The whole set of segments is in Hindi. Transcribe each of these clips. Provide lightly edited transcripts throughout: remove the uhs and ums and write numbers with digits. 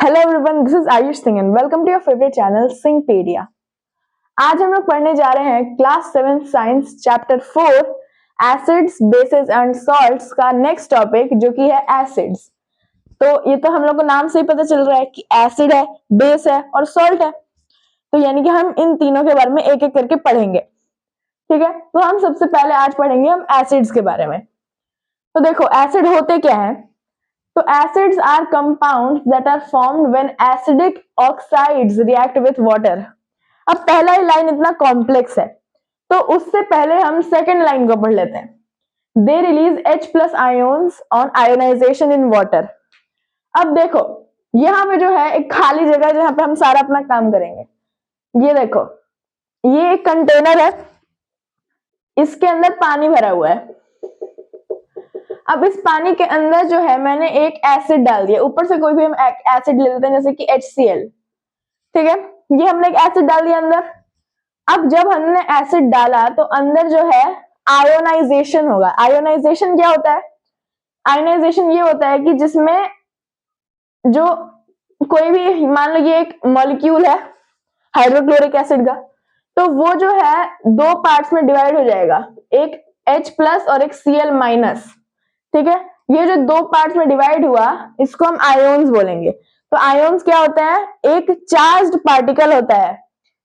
Hello everyone, this is Ayush Singh and welcome to your favourite channel Singhpedia. आज हम लोग पढ़ने जा रहे हैं class 7 science chapter 4 acids, bases and salts का नेक्स्ट टॉपिक जो कि है एसिड्स। तो ये तो हम लोग को नाम से ही पता चल रहा है कि एसिड है, बेस है और सॉल्ट है। तो यानी कि हम इन तीनों के बारे में एक एक करके पढ़ेंगे। ठीक है, तो हम सबसे पहले आज पढ़ेंगे हम एसिड्स के बारे में। तो देखो एसिड होते क्या है। So acids are compounds that are formed when acidic oxides react with water. अब पहला ही लाइन इतना कॉम्प्लेक्स है तो उससे पहले हम सेकंड लाइन को पढ़ लेते हैं। They release H plus ions on ionization in water. अब देखो यहाँ पे जो है एक खाली जगह जहाँ पे हम सारा अपना काम करेंगे। ये देखो, ये एक कंटेनर है, इसके अंदर पानी भरा हुआ है। अब इस पानी के अंदर जो है मैंने एक एसिड डाल दिया, ऊपर से कोई भी हम एसिड ले लेते हैं जैसे कि HCl। ठीक है, ये हमने एक एसिड डाल दिया अंदर। अब जब हमने एसिड डाला तो अंदर जो है आयोनाइजेशन होगा। आयोनाइजेशन क्या होता है? आयोनाइजेशन ये होता है कि जिसमें जो कोई भी, मान लो ये एक मॉलिक्यूल है हाइड्रोक्लोरिक एसिड का, तो वो जो है दो पार्ट्स में डिवाइड हो जाएगा, एक H+ और एक Cl-। ठीक है, ये जो दो पार्ट्स में डिवाइड हुआ इसको हम आयोन्स बोलेंगे। तो आयोन्स क्या होता है? एक चार्ज्ड पार्टिकल होता है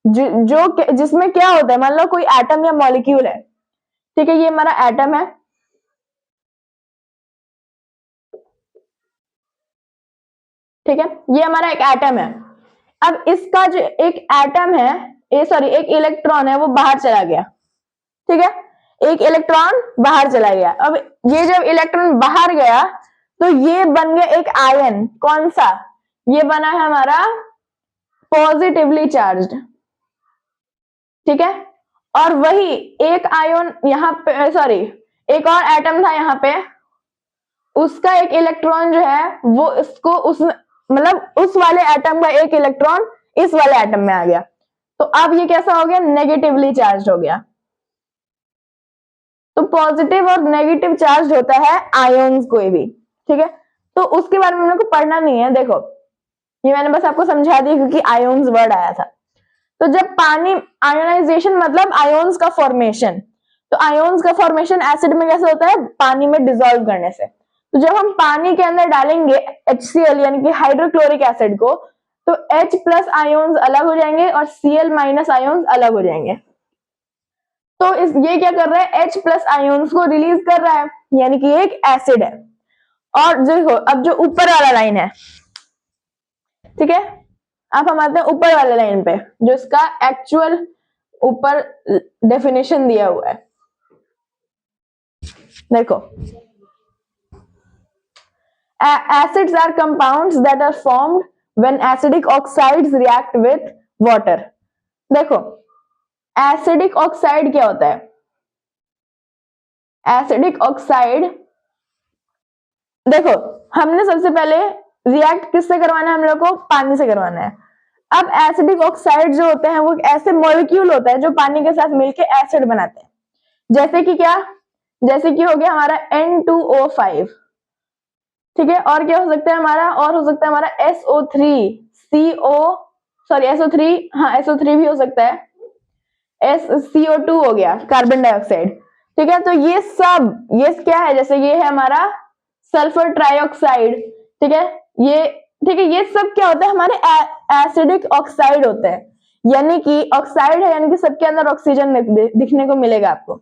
जो जिसमें क्या होता है, मान लो कोई एटम या मॉलिक्यूल है। ठीक है, ये हमारा एटम है। ठीक है, ये हमारा एक एटम है। अब इसका जो एक एटम है, एक इलेक्ट्रॉन है, वो बाहर चला गया। ठीक है, एक इलेक्ट्रॉन बाहर चला गया। अब ये जब इलेक्ट्रॉन बाहर गया तो ये बन गया एक आयन। कौन सा? ये बना है हमारा पॉजिटिवली चार्ज्ड। ठीक है, और वही एक आयन यहाँ पे, एक और एटम था यहाँ पे, उसका एक इलेक्ट्रॉन जो है वो इसको उस वाले एटम का एक इलेक्ट्रॉन इस वाले एटम में आ गया। तो अब ये कैसा हो गया? नेगेटिवली चार्ज हो गया। तो पॉजिटिव और नेगेटिव चार्ज होता है आयोन्स कोई भी। ठीक है, तो उसके बारे में हमको पढ़ना नहीं है। देखो ये मैंने बस आपको समझा दिया क्योंकि आयोन्स वर्ड आया था। तो जब पानी, आयोनाइजेशन मतलब आयोन्स का फॉर्मेशन, तो आयोन्स का फॉर्मेशन एसिड में कैसे होता है? पानी में डिसॉल्व करने से। तो जब हम पानी के अंदर डालेंगे HCl यानी कि हाइड्रोक्लोरिक एसिड को, तो H+ आयोन्स अलग हो जाएंगे और Cl- आयोन्स अलग हो जाएंगे। तो ये क्या कर रहा है? H+ आयोन्स को रिलीज कर रहा है, यानी कि एक एसिड है। और देखो अब जो ऊपर वाला लाइन है, ठीक है, अब हम आते हैं ऊपर वाले लाइन पे जो इसका एक्चुअल ऊपर डेफिनेशन दिया हुआ है। देखो, acids are compounds that are formed when acidic oxides react with water. देखो एसिडिक ऑक्साइड क्या होता है? एसिडिक ऑक्साइड, देखो हमने सबसे पहले रिएक्ट किससे करवाना है? हम लोग को पानी से करवाना है। अब एसिडिक ऑक्साइड जो होते हैं वो ऐसे मॉलिक्यूल होता है जो पानी के साथ मिलके एसिड बनाते हैं। जैसे कि क्या? जैसे कि हो गया हमारा N2O5। ठीक है, और क्या हो सकता है हमारा? और हो सकता है हमारा SO3 हाँ SO3 भी हो सकता है। CO2 हो गया, कार्बन डाइऑक्साइड। ठीक है, तो ये सब, ये क्या है? जैसे ये है हमारा सल्फर ट्राइऑक्साइड। ठीक है, ये सब क्या होता है? हमारे एसिडिक ऑक्साइड होते हैं। यानी कि ऑक्साइड है, यानी कि सबके अंदर ऑक्सीजन दिखने को मिलेगा आपको।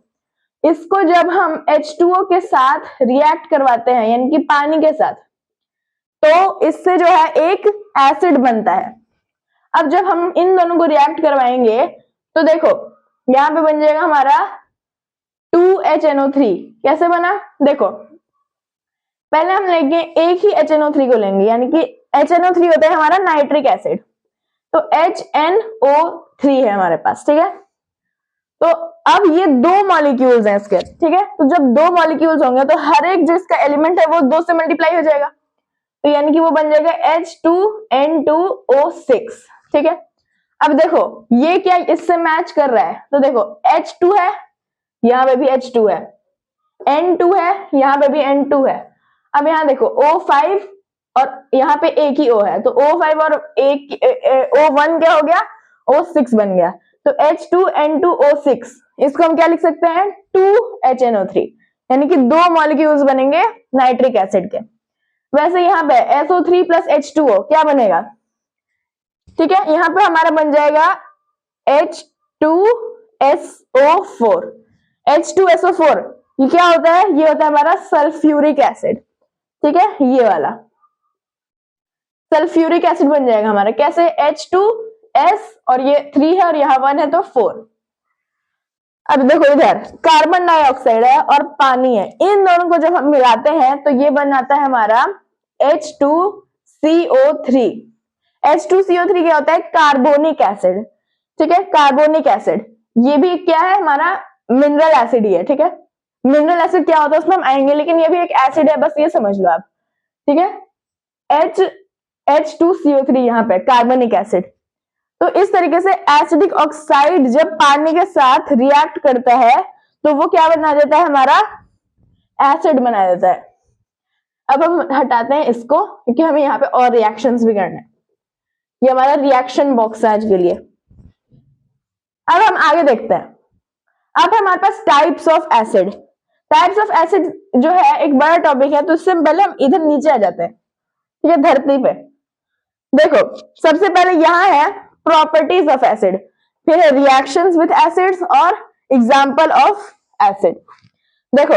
इसको जब हम H2O के साथ रिएक्ट करवाते हैं, यानी कि पानी के साथ, तो इससे जो है एक एसिड बनता है। अब जब हम इन दोनों को रिएक्ट करवाएंगे तो देखो यहां पे बन जाएगा हमारा 2HNO3। कैसे बना? देखो पहले हम लेंगे एक ही HNO3 को लेंगे, यानी कि HNO3 होता है हमारा नाइट्रिक एसिड, तो HNO3 है हमारे पास। ठीक है, तो अब ये दो मॉलिक्यूल्स हैं इसके। ठीक है, तो जब दो मॉलिक्यूल्स होंगे तो हर एक जो इसका एलिमेंट है वो 2 से मल्टीप्लाई हो जाएगा, तो यानी कि वो बन जाएगा H2N2O6। ठीक है, अब देखो ये क्या इससे मैच कर रहा है? तो देखो H2 है, यहां पे भी H2 है, N2 है, यहां पे भी N2 है। अब यहां देखो O5 और यहाँ पे एक ही O है, तो O5 और एक O1 क्या हो गया, O6 बन गया। तो H2N2O6, इसको हम क्या लिख सकते हैं, 2HNO3, यानी कि 2 मॉलिक्यूल्स बनेंगे नाइट्रिक एसिड के। वैसे यहाँ पे SO3 प्लस H2O क्या बनेगा, ठीक है, यहाँ पे हमारा बन जाएगा H2SO4। H2SO4 ये क्या होता है, ये होता है हमारा सल्फ्यूरिक एसिड, ठीक है, ये वाला सल्फ्यूरिक एसिड बन जाएगा हमारा। कैसे, H2S और ये 3 है और यहाँ 1 है तो 4। अब देखो इधर कार्बन डाइऑक्साइड है और पानी है, इन दोनों को जब हम मिलाते हैं तो ये बन जाता है हमारा H2CO3। H2CO3 क्या होता है, कार्बोनिक एसिड, ठीक है, कार्बोनिक एसिड। ये भी क्या है, हमारा मिनरल एसिड ही है, ठीक है। मिनरल एसिड क्या होता है उसमें हम आएंगे, लेकिन ये भी एक एसिड है, बस ये समझ लो आप, ठीक है। H2CO3 यहाँ पे कार्बनिक एसिड। तो इस तरीके से एसिडिक ऑक्साइड जब पानी के साथ रिएक्ट करता है तो वो क्या बना देता है, हमारा एसिड बना देता है। अब हम हटाते हैं इसको, क्योंकि हमें यहाँ पे और रिएक्शंस भी करना है। ये हमारा रिएक्शन बॉक्स है आज के लिए। अब हम आगे देखते हैं। अब हमारे पास types of acid. Types of acid जो है एक बड़ा टॉपिक है, तो इससे पहले हम इधर नीचे आ जाते हैं, ठीक है, धरती पे। देखो सबसे पहले यहाँ है प्रॉपर्टीज ऑफ एसिड, फिर है रिएक्शंस विद एसिड्स और एग्जांपल ऑफ एसिड। देखो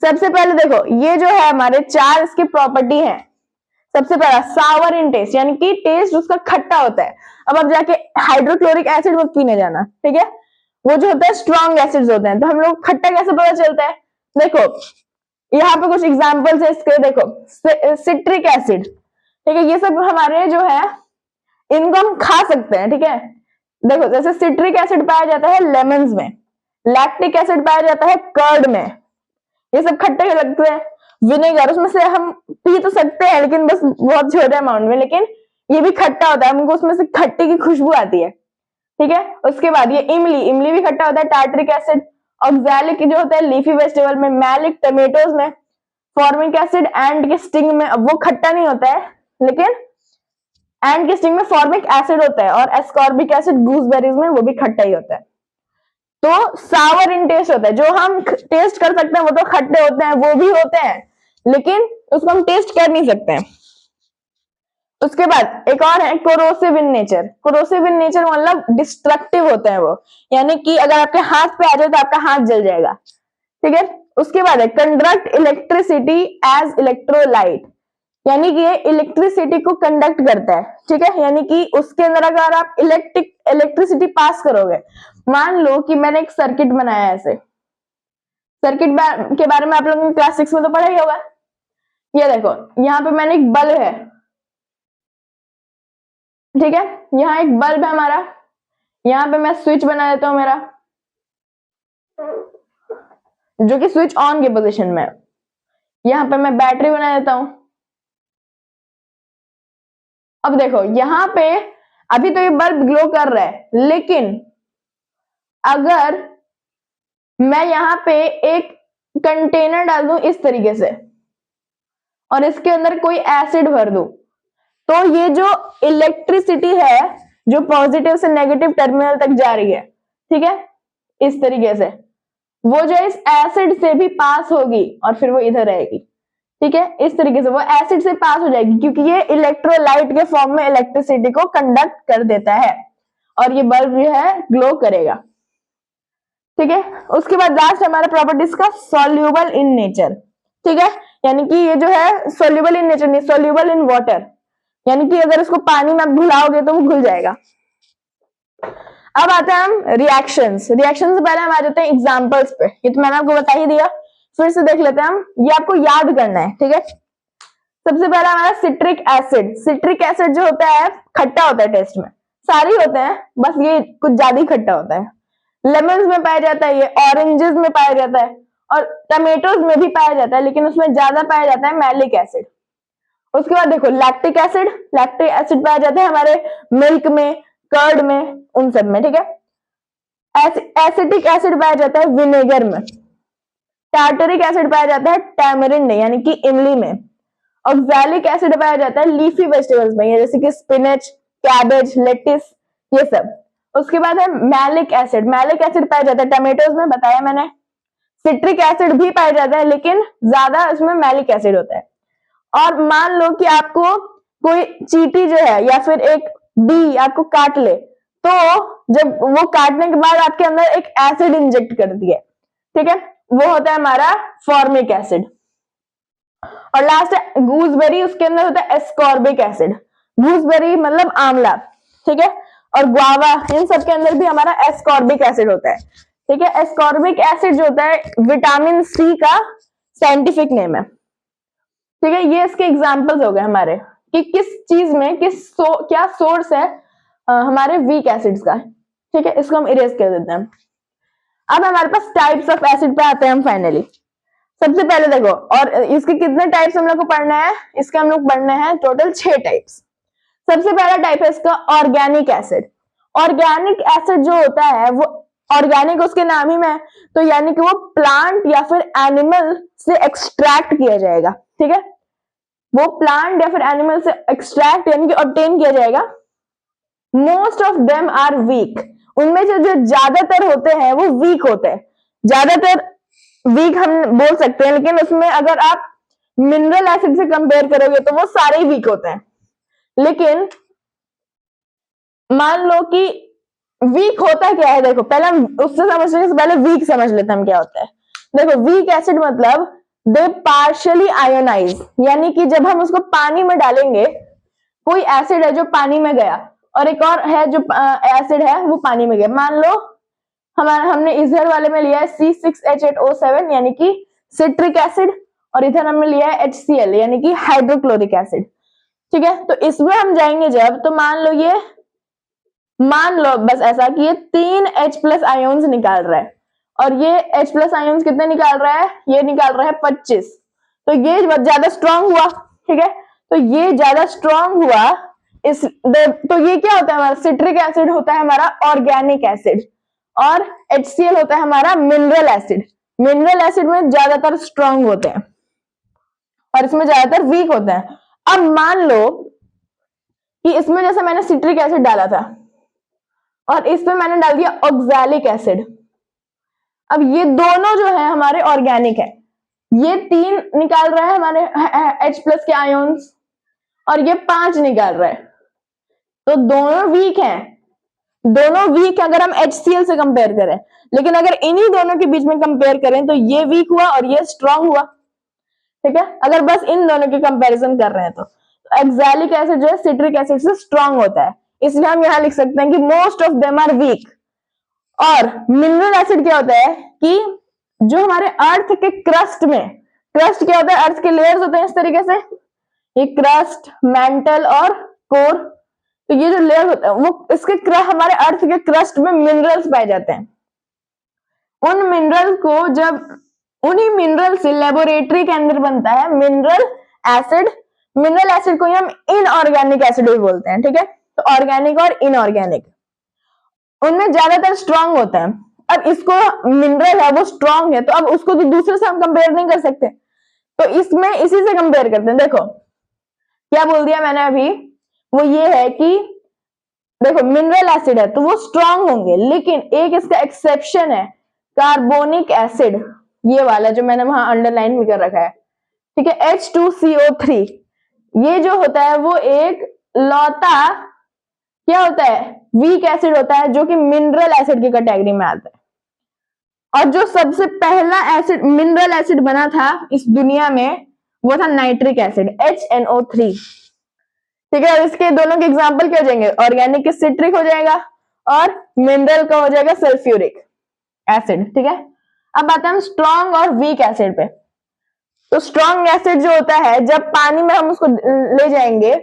सबसे पहले देखो ये जो है हमारे 4 इसके प्रॉपर्टी हैं। सबसे पहला सावर इन टेस्ट, यानी कि टेस्ट उसका खट्टा होता है। अब आप जाके हाइड्रोक्लोरिक एसिड मत पीने जाना, ठीक है, वो जो होता है स्ट्रॉन्ग एसिड्स होते हैं। तो हम लोग खट्टा कैसे पता चलता है, देखो यहाँ पे कुछ एग्जांपल्स है इसके। देखो सिट्रिक एसिड, ठीक है, ये सब हमारे जो है इनको हम खा सकते हैं, ठीक है। देखो जैसे सिट्रिक एसिड पाया जाता है लेमन्स में, लैक्टिक एसिड पाया जाता है कर्ड में, ये सब खट्टे लगते हैं। विनेगर उसमें से हम पी तो सकते हैं लेकिन बस बहुत छोटे अमाउंट में, लेकिन ये भी खट्टा होता है, हमको उसमें से खट्टे की खुशबू आती है, ठीक है। उसके बाद ये इमली, इमली भी खट्टा होता है, टार्टरिक एसिड। ऑक्सैलिक जो होता है लीफी वेजिटेबल में, मैलिक टमेटोज में, फॉर्मिक एसिड एंड के स्टिंग में। अब वो खट्टा नहीं होता है, लेकिन एंड के स्टिंग में फॉर्मिक एसिड होता है, और एस्कॉर्बिक एसिड गूसबेरीज में, वो भी खट्टा ही होता है। तो सावर इन टेस्ट होता है, जो हम टेस्ट कर सकते हैं वो तो खट्टे होते हैं, वो भी होते हैं, लेकिन उसको हम टेस्ट कर नहीं सकते हैं। उसके बाद एक और है corrosive in nature. Corrosive in nature मतलब डिस्ट्रक्टिव होते हैं वो, यानी कि अगर आपके हाथ पे आ जाए तो आपका हाथ जल जाएगा, ठीक है। उसके बाद है कंडक्ट इलेक्ट्रिसिटी एज इलेक्ट्रोलाइट, यानी कि ये इलेक्ट्रिसिटी को कंडक्ट करता है, ठीक है। यानी कि उसके अंदर अगर आप इलेक्ट्रिसिटी पास करोगे, मान लो कि मैंने एक सर्किट बनाया है, ऐसे सर्किट के बारे में आप लोगों ने क्लास 6 में तो पढ़ा ही होगा। ये देखो यहाँ पे मैंने एक बल्ब है, ठीक है, यहाँ एक बल्ब है हमारा, यहाँ पे मैं स्विच बना देता हूं मेरा, जो कि स्विच ऑन की पोजीशन में है। यहाँ पे मैं बैटरी बना देता हूं। अब देखो यहाँ पे अभी तो ये बल्ब ग्लो कर रहा है, लेकिन अगर मैं यहाँ पे एक कंटेनर डाल दूं इस तरीके से और इसके अंदर कोई एसिड भर दूं, तो ये जो इलेक्ट्रिसिटी है जो पॉजिटिव से नेगेटिव टर्मिनल तक जा रही है, ठीक है, इस तरीके से, वो जो इस एसिड से भी पास होगी और फिर वो इधर रहेगी, ठीक है। इस तरीके से वो एसिड से पास हो जाएगी, क्योंकि ये इलेक्ट्रोलाइट के फॉर्म में इलेक्ट्रिसिटी को कंडक्ट कर देता है और ये बल्ब जो है ग्लो करेगा, ठीक है। उसके बाद लास्ट हमारा प्रॉपर्टीज का सॉल्यूबल इन नेचर, ठीक है, यानी कि ये जो है सॉल्यूबल इन नेचर नहीं, सॉल्यूबल इन वाटर, यानी कि अगर इसको पानी में आप घुलाओगे तो वो घुल जाएगा। अब आते हैं हम रिएक्शंस। रिएक्शन से पहले हम आ जाते हैं एग्जांपल्स पे, ये तो मैंने आपको बता ही दिया, फिर से देख लेते हैं हम, ये आपको याद करना है, ठीक है। सबसे पहला हमारा सिट्रिक एसिड। सिट्रिक एसिड जो होता है खट्टा होता है, टेस्ट में सारे होते हैं, बस ये कुछ ज्यादा ही खट्टा होता है। लेमन्स में पाया जाता है, ये ऑरेंजेस में पाया जाता है, और टमेटोज में भी पाया जाता है, लेकिन उसमें ज्यादा पाया जाता है मैलिक एसिड। उसके बाद देखो लैक्टिक एसिड, लैक्टिक एसिड पाया जाता है हमारे मिल्क में, कर्ड में, उन सब में, ठीक है। एसिटिक एसिड पाया जाता है विनेगर में। टार्टरिक एसिड पाया जाता है टैमरिंड यानी कि इमली में। ऑक्सैलिक एसिड पाया जाता है लीफी वेजिटेबल्स में, जैसे कि स्पिनच, कैबेज, लेटिस, ये सब। उसके बाद है मैलिक एसिड। मैलिक एसिड पाया जाता है टमेटोज में, बताया मैंने। सिट्रिक एसिड भी पाया जाता है, लेकिन ज्यादा इसमें मैलिक एसिड होता है। और मान लो कि आपको कोई चींटी जो है या फिर एक बी आपको काट ले, तो जब वो काटने के बाद आपके अंदर एक एसिड इंजेक्ट कर दिए, ठीक है, वो होता है हमारा फॉर्मिक एसिड। और लास्ट है गूसबेरी, उसके अंदर होता है एस्कॉर्बिक एसिड। गूसबेरी मतलब आंवला, ठीक है, और गुआवा, इन सब के अंदर भी हमारा एस्कॉर्बिक एसिड होता है, ठीक है। एस्कॉर्बिक एसिड जो होता है विटामिन सी का साइंटिफिक नेम है, ठीक है। ये इसके एग्जांपल्स हो गए हमारे कि किस चीज में क्या सोर्स है हमारे वीक एसिड्स का, ठीक है। इसको हम इरेज कर देते हैं। अब हमारे पास टाइप्स ऑफ एसिड पे आते हैं हम फाइनली। सबसे पहले देखो, और इसके कितने टाइप्स हम लोग को पढ़ना है, इसके हम लोग पढ़ने हैं टोटल 6 टाइप्स। सबसे पहला टाइप है इसका ऑर्गेनिक एसिड। ऑर्गेनिक एसिड जो होता है वो ऑर्गेनिक उसके नाम ही में है, तो यानी कि वो प्लांट या फिर एनिमल से एक्सट्रैक्ट किया जाएगा, ठीक है। वो प्लांट या फिर एनिमल से एक्सट्रैक्ट यानी कि ऑब्टेन किया जाएगा। Most of them are weak, उनमें से जो ज्यादातर होते हैं वो वीक होते हैं। ज्यादातर वीक हम बोल सकते हैं, लेकिन उसमें अगर आप मिनरल एसिड से कंपेयर करोगे तो वो सारे वीक होते हैं। लेकिन मान लो कि वीक होता क्या है, देखो पहले हम उससे समझने से पहले वीक समझ लेते हैं हम क्या होता है। देखो वीक एसिड मतलब दे पार्शियली आयोनाइज, यानी कि जब हम उसको पानी में डालेंगे, कोई एसिड है जो पानी में गया और एक और है जो एसिड है वो पानी में गया। मान लो हमने इधर वाले में लिया है C6H8O7 यानी कि सिट्रिक एसिड, और इधर हमने लिया है HCl यानी कि हाइड्रोक्लोरिक एसिड, ठीक है। तो इसमें हम जाएंगे जब, तो मान लो बस ऐसा कि ये 3 H+ आयोन्स निकाल रहा है, और ये H+ आयोन्स कितने निकाल रहा है, ये निकाल रहा है 25। तो ये ज्यादा स्ट्रांग हुआ, ठीक है। तो ये ज्यादा स्ट्रांग हुआ तो ये क्या होता है हमारा सिट्रिक एसिड होता है हमारा ऑर्गेनिक एसिड, और HCl होता है हमारा मिनरल एसिड। मिनरल एसिड में ज्यादातर स्ट्रांग होते हैं और इसमें ज्यादातर वीक होते हैं। अब मान लो कि इसमें जैसे मैंने सिट्रिक एसिड डाला था और इसमें मैंने डाल दिया ऑक्सैलिक एसिड। अब ये दोनों जो है हमारे ऑर्गेनिक है, ये 3 निकाल रहा है हमारे H+ के आयोन्स और ये 5 निकाल रहा है, तो दोनों वीक हैं। दोनों वीक अगर हम HCl से कंपेयर करें, लेकिन अगर इन्हीं दोनों के बीच में कंपेयर करें तो ये वीक हुआ और ये स्ट्रांग हुआ, ठीक है। अगर बस इन दोनों की कंपैरिजन कर रहे हैं तो ऑक्सैलिक एसिड जो है सिट्रिक एसिड से स्ट्रांग होता है, इसलिए हम यहां लिख सकते हैं कि most of them are weak. और मिनरल एसिड क्या होता है कि जो हमारे अर्थ के क्रस्ट में, क्रस्ट क्या होता है, अर्थ के लेयर्स होते हैं इस तरीके से, ये क्रस्ट, मेंटल और कोर। तो ये जो लेयर होता है वो इसके हमारे अर्थ के क्रस्ट में मिनरल्स पाए जाते हैं। उन मिनरल को जब उन्हीं मिनरल से लेबोरेटरी के अंदर बनता है मिनरल एसिड। मिनरल एसिड को ही हम इनऑर्गेनिक एसिड भी बोलते हैं, ठीक है। तो ऑर्गेनिक और इनऑर्गेनिक, उनमें ज्यादातर स्ट्रांग होता है। अब इसको मिनरल है वो स्ट्रांग है, तो अब उसको तो दूसरे से हम कंपेयर नहीं कर सकते, तो इसमें इसी से कंपेयर करते हैं। देखो क्या बोल दिया मैंने अभी, वो ये है कि देखो मिनरल एसिड है तो वो स्ट्रांग होंगे, लेकिन एक इसका एक्सेप्शन है, कार्बोनिक एसिड, ये वाला जो मैंने वहां अंडरलाइन भी कर रखा है, ठीक है, H2CO3। ये जो होता है वो एक लौता क्या होता है, वीक एसिड होता है, जो कि मिनरल एसिड की कैटेगरी में आता है। और जो सबसे पहला एसिड मिनरल एसिड बना था इस दुनिया में वो था नाइट्रिक एसिड, HNO3, ठीक है। और इसके दोनों के एग्जाम्पल क्या हो जाएंगे, ऑर्गेनिक के सिट्रिक हो जाएगा और मिनरल का हो जाएगा सल्फ्यूरिक एसिड, ठीक है। अब आते हैं हम स्ट्रॉन्ग और वीक एसिड पे। तो स्ट्रॉन्ग एसिड जो होता है जब पानी में हम उसको ले जाएंगे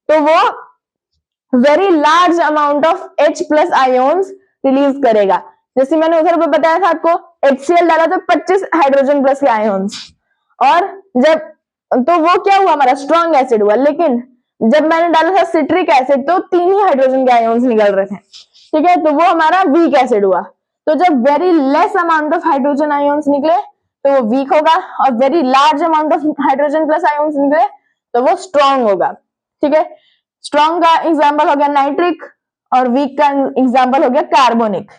तो वो very large amount of H+ ions release करेगा। जैसे मैंने उधर पे बताया था आपको, HCl डाला तो 25 हाइड्रोजन प्लस के आयोन्स, और जब तो वो क्या हुआ हमारा स्ट्रॉन्ग एसिड हुआ। लेकिन जब मैंने डाला था सिट्रिक एसिड तो 3 ही हाइड्रोजन के आयोन्स निकल रहे थे, ठीक है, तो वो हमारा वीक एसिड हुआ। तो जब very less amount of hydrogen ions निकले तो वो वीक होगा, और very large amount of hydrogen plus ions निकले तो वो स्ट्रॉन्ग होगा। ठीक है, स्ट्रॉन्ग का एग्जाम्पल हो गया नाइट्रिक और वीक का एग्जाम्पल हो गया कार्बोनिक।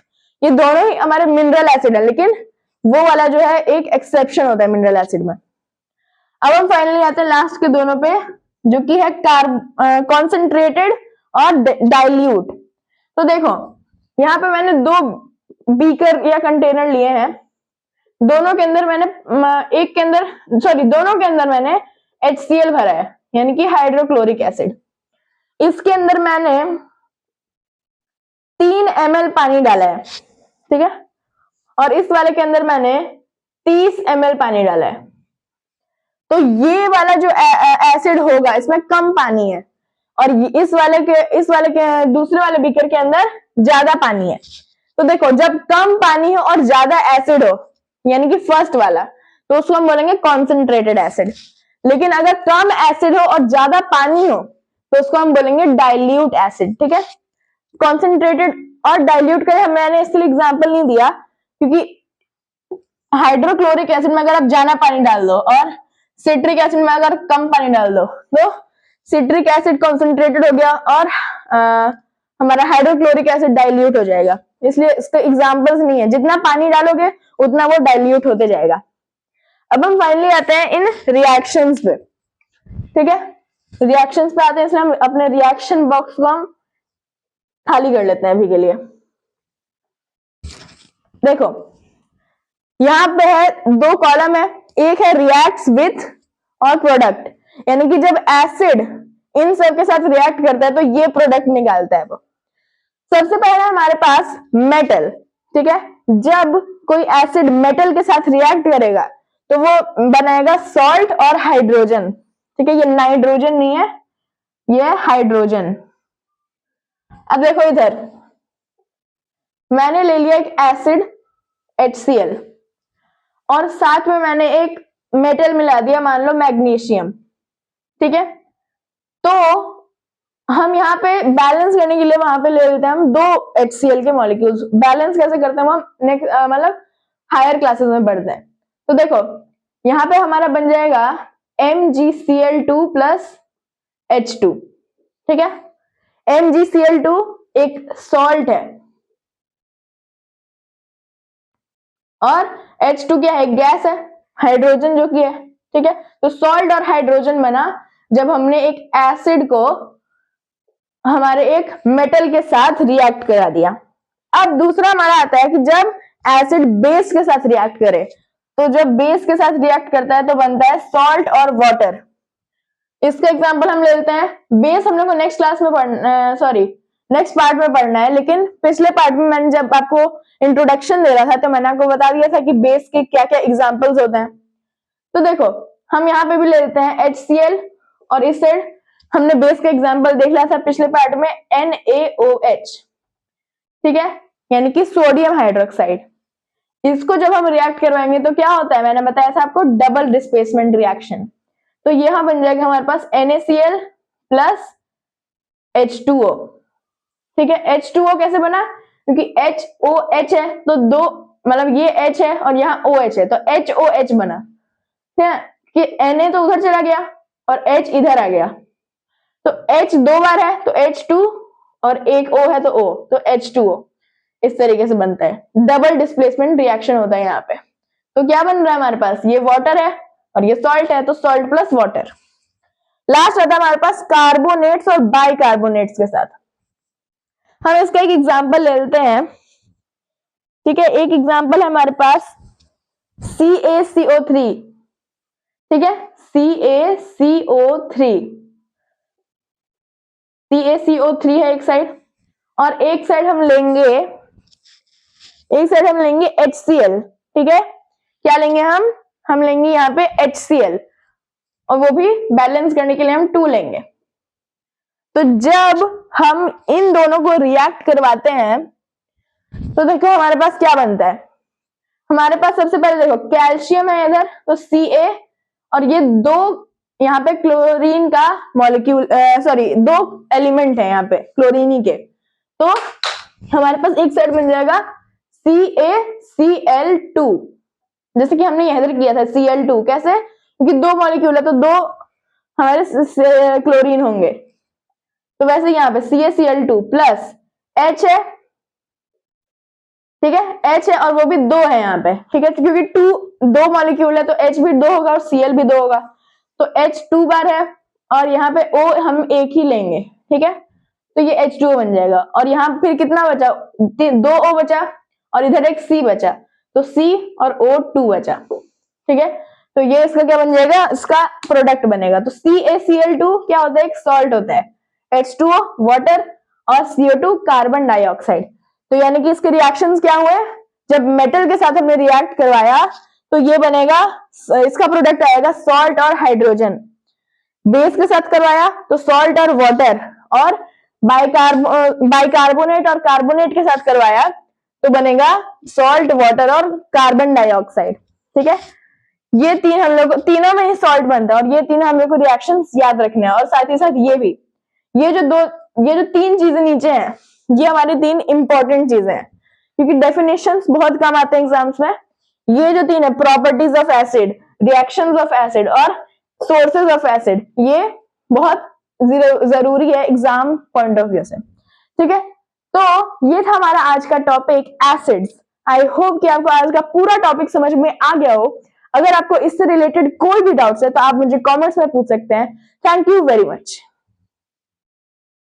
ये दोनों ही हमारे मिनरल एसिड है, लेकिन वो वाला जो है एक एक्सेप्शन होता है मिनरल एसिड में। अब हम फाइनली आते हैं लास्ट के दोनों पे, जो कि है कॉन्सेंट्रेटेड और डाइल्यूट। तो देखो यहाँ पे मैंने दो बीकर या कंटेनर लिए हैं, दोनों के अंदर मैंने दोनों के अंदर मैंने HCl भरा है, यानी कि हाइड्रोक्लोरिक एसिड। इसके अंदर मैंने 3 ml पानी डाला है, ठीक है, और इस वाले के अंदर मैंने 30 ml पानी डाला है। तो ये वाला जो एसिड होगा इसमें कम पानी है, और इस वाले के दूसरे वाले बीकर के अंदर ज्यादा पानी है। तो देखो जब कम पानी हो और ज्यादा एसिड हो, यानी कि फर्स्ट वाला, तो उसको हम बोलेंगे कॉन्सेंट्रेटेड एसिड। लेकिन अगर कम एसिड हो और ज्यादा पानी हो तो उसको हम बोलेंगे डाइल्यूट एसिड। ठीक है, कॉन्सेंट्रेटेड और डाइल्यूट का मैंने इसलिए एग्जाम्पल नहीं दिया क्योंकि हाइड्रोक्लोरिक एसिड में अगर आप ज्यादा पानी डाल दो और सिट्रिक एसिड में अगर कम पानी डाल दो तो सिट्रिक एसिड कॉन्सेंट्रेटेड हो गया और हमारा हाइड्रोक्लोरिक एसिड डाइल्यूट हो जाएगा। इसलिए इसके एग्जाम्पल्स नहीं है, जितना पानी डालोगे उतना वो डाइल्यूट होते जाएगा। अब हम फाइनली आते हैं इन रिएक्शंस पे। ठीक है, रिएक्शंस पे आते हैं, इसलिए हम अपने रिएक्शन बॉक्स को हम खाली कर लेते हैं अभी के लिए। देखो यहाँ पे है 2 कॉलम है, एक है रिएक्ट्स विथ और प्रोडक्ट, यानी कि जब एसिड इन सब के साथ रिएक्ट करता है तो ये प्रोडक्ट निकालता है वो। सबसे पहले हमारे पास मेटल। ठीक है, जब कोई एसिड मेटल के साथ रिएक्ट करेगा तो वो बनाएगा सॉल्ट और हाइड्रोजन। ठीक है, ये नाइट्रोजन नहीं है, ये है हाइड्रोजन। अब देखो इधर मैंने ले लिया एक एसिड HCl और साथ में मैंने एक मेटल मिला दिया, मान लो मैग्नीशियम। ठीक है, तो हम यहाँ पे बैलेंस करने के लिए वहां पे ले लेते हैं हम 2 HCl के मॉलिक्यूल्स। बैलेंस कैसे करते हैं हम नेक्स्ट मतलब हायर क्लासेस में पढ़ते हैं। तो देखो यहाँ पे हमारा बन जाएगा MgCl2 प्लस H2। ठीक है, MgCl2 एक सॉल्ट है और H2 क्या है, गैस है, हाइड्रोजन जो कि है। ठीक है, तो सॉल्ट और हाइड्रोजन बना जब हमने एक एसिड को हमारे एक मेटल के साथ रिएक्ट करा दिया। अब दूसरा हमारा आता है कि जब एसिड बेस के साथ रिएक्ट करे, तो जब बेस के साथ रिएक्ट करता है तो बनता है सॉल्ट और वाटर। इसका एग्जांपल हम ले लेते हैं, बेस हम लोग को नेक्स्ट क्लास में नेक्स्ट पार्ट में पढ़ना है, लेकिन पिछले पार्ट में मैंने जब आपको इंट्रोडक्शन दे रहा था तो मैंने आपको बता दिया था कि बेस के क्या क्या एग्जांपल्स होते हैं। तो देखो हम यहाँ पे भी ले लेते हैं HCl और इस साइड हमने बेस का एग्जांपल देख लिया था पिछले पार्ट में NaOH। ठीक है, यानी कि सोडियम हाइड्रोक्साइड। इसको जब हम रिएक्ट करवाएंगे तो क्या होता है, मैंने बताया था आपको, डबल डिस्प्लेसमेंट रिएक्शन। तो यहां बन जाएगा हमारे पास NaCl प्लस H2O। ठीक है, H2O कैसे बना, क्योंकि HOH है तो दो, मतलब ये H है और यहाँ OH है तो HOH बना। ठीक है, कि Na तो उधर चला गया और H इधर आ गया, तो H 2 बार है तो H2 और एक O है तो O, तो H2O। इस तरीके से बनता है, डबल डिस्प्लेसमेंट रिएक्शन होता है यहाँ पे। तो क्या बन रहा है हमारे पास, ये वाटर है और ये सॉल्ट है, तो सॉल्ट प्लस वाटर। लास्ट आता है हमारे पास कार्बोनेट्स और बाइकार्बोनेट्स के साथ। हम इसका एक एग्जांपल ले लेते हैं। ठीक है, एक एग्जांपल है हमारे पास CaCO3। ठीक है, CaCO3 है एक साइड, और एक साइड हम लेंगे HCl। ठीक है, क्या लेंगे हम लेंगे यहाँ पे HCl, और वो भी बैलेंस करने के लिए हम 2 लेंगे। तो जब हम इन दोनों को रिएक्ट करवाते हैं तो देखो हमारे पास क्या बनता है। हमारे पास सबसे पहले देखो कैल्शियम है इधर, तो Ca, और ये 2 यहाँ पे क्लोरीन का मॉलिक्यूल 2 एलिमेंट है यहाँ पे क्लोरीन के, तो हमारे पास एक साइड बन जाएगा CaCl2, जैसे कि हमने इधर किया था Cl2। कैसे, क्योंकि 2 मॉलिक्यूल है तो 2 हमारे क्लोरीन होंगे। तो वैसे यहाँ पे CaCl2 प्लस H है, ठीक है, H है और वो भी 2 है यहाँ पे, ठीक है, क्योंकि 2 मॉलिक्यूल है तो H भी 2 होगा और Cl भी 2 होगा, तो H 2 बार है और यहाँ पे O हम एक ही लेंगे, ठीक है, तो ये H2O बन जाएगा। और यहाँ फिर कितना बचा, 2 O बचा और इधर एक C बचा, तो C और O2 बचा, ठीक है, तो ये इसका क्या बन जाएगा, इसका प्रोडक्ट बनेगा। तो CaCl2 क्या होता है, एक सॉल्ट होता है, H2O वाटर और CO2 कार्बन डाइऑक्साइड। तो यानी कि इसके रिएक्शंस क्या हुए, जब मेटल के साथ हमने रिएक्ट करवाया तो ये बनेगा, इसका प्रोडक्ट आएगा सॉल्ट और हाइड्रोजन। बेस के साथ करवाया तो सॉल्ट और वाटर, और बाइकार्बोनेट और कार्बोनेट के साथ करवाया तो बनेगा सॉल्ट, वाटर और कार्बन डाइऑक्साइड, ठीक है। ये तीन हम लोग, तीनों में ही सॉल्ट बनता है और ये तीन हम लोग को रिएक्शंस याद रखने हैं। और साथ ही साथ ये भी, ये जो 3 चीजें नीचे हैं ये हमारी 3 इंपॉर्टेंट चीजें हैं, क्योंकि डेफिनेशंस बहुत कम आते हैं एग्जाम्स में। ये जो 3 है, properties of acid, reactions of acid और सोर्सेज ऑफ एसिड, ये बहुत जरूरी है एग्जाम पॉइंट ऑफ व्यू से, ठीक है। तो ये था हमारा आज का टॉपिक एसिड्स। आई होप कि आपको आज का पूरा टॉपिक समझ में आ गया हो। अगर आपको इससे रिलेटेड कोई भी डाउट्स है तो आप मुझे कमेंट्स में पूछ सकते हैं। Thank you very much.